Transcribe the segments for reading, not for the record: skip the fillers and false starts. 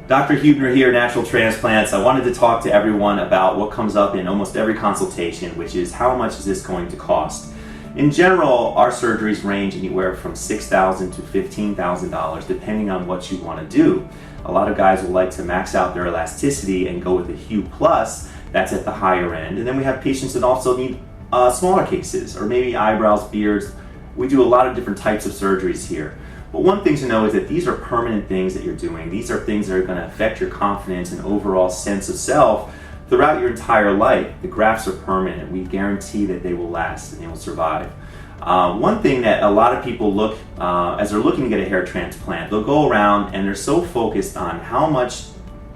Dr. Huebner here, Natural Transplants. I wanted to talk to everyone about what comes up in almost every consultation, which is how much is this going to cost? In general, our surgeries range anywhere from $6,000 to $15,000 depending on what you want to do. A lot of guys will like to max out their elasticity and go with a Hue Plus, that's at the higher end. And then we have patients that also need smaller cases, or maybe eyebrows, beards. We do a lot of different types of surgeries here. But one thing to know is that these are permanent things that you're doing. These are things that are going to affect your confidence and overall sense of self throughout your entire life. The grafts are permanent. We guarantee that they will last and they will survive. One thing that a lot of people look, as they're looking to get a hair transplant, they'll go around and they're so focused on how much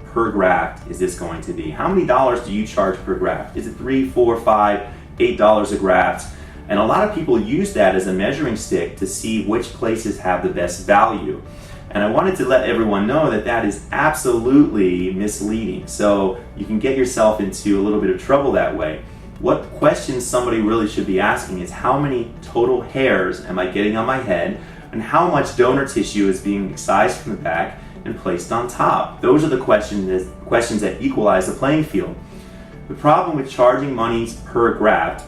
per graft is this going to be. How many dollars do you charge per graft? Is it $3, $4, $5, $8 a graft? And a lot of people use that as a measuring stick to see which places have the best value. And I wanted to let everyone know that that is absolutely misleading. So you can get yourself into a little bit of trouble that way. What questions somebody really should be asking is how many total hairs am I getting on my head, and how much donor tissue is being excised from the back and placed on top. Those are the questions that equalize the playing field. The problem with charging money per graft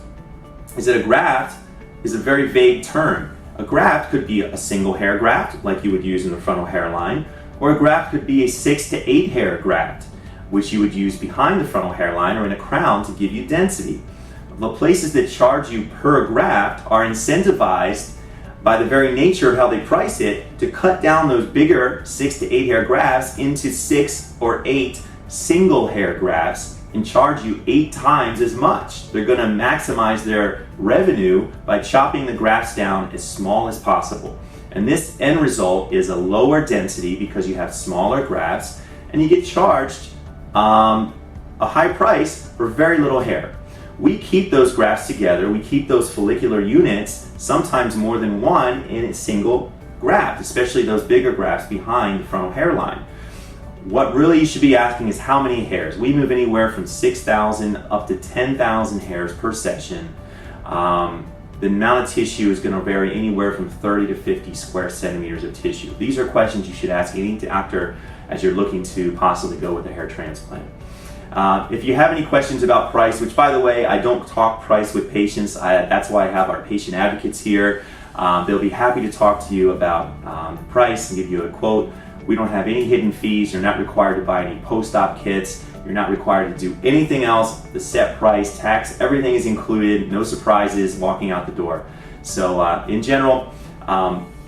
is that a graft is a very vague term. A graft could be a single hair graft, like you would use in the frontal hairline, or a graft could be a 6 to 8 hair graft, which you would use behind the frontal hairline or in a crown to give you density. The places that charge you per graft are incentivized by the very nature of how they price it to cut down those bigger 6 to 8 hair grafts into 6 or 8 single hair grafts and charge you 8 times as much. They're going to maximize their revenue by chopping the grafts down as small as possible. And this end result is a lower density because you have smaller grafts, and you get charged a high price for very little hair. We keep those grafts together, we keep those follicular units, sometimes more than one in a single graft, especially those bigger grafts behind the frontal hairline. What really you should be asking is how many hairs. We move anywhere from 6,000 up to 10,000 hairs per session. The amount of tissue is going to vary anywhere from 30 to 50 square centimeters of tissue. These are questions you should ask any doctor as you're looking to possibly go with a hair transplant. If you have any questions about price, which by the way, I don't talk price with patients, that's why I have our patient advocates here. They'll be happy to talk to you about the price and give you a quote. We don't have any hidden fees. You're not required to buy any post-op kits. You're not required to do anything else. The set price, tax, everything is included. No surprises walking out the door. So in general,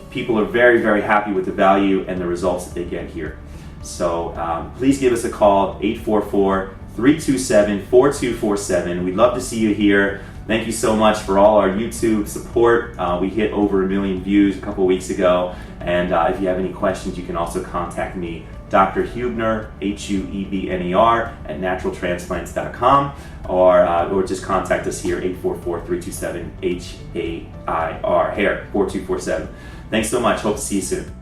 people are very, very happy with the value and the results that they get here. So please give us a call, 844-327-4247. We'd love to see you here. Thank you so much for all our YouTube support. We hit over 1 million views a couple weeks ago. And if you have any questions, you can also contact me, Dr. Huebner, Huebner, at naturaltransplants.com, or just contact us here, 844-327-HAIR, hair, 4247. Thanks so much. Hope to see you soon.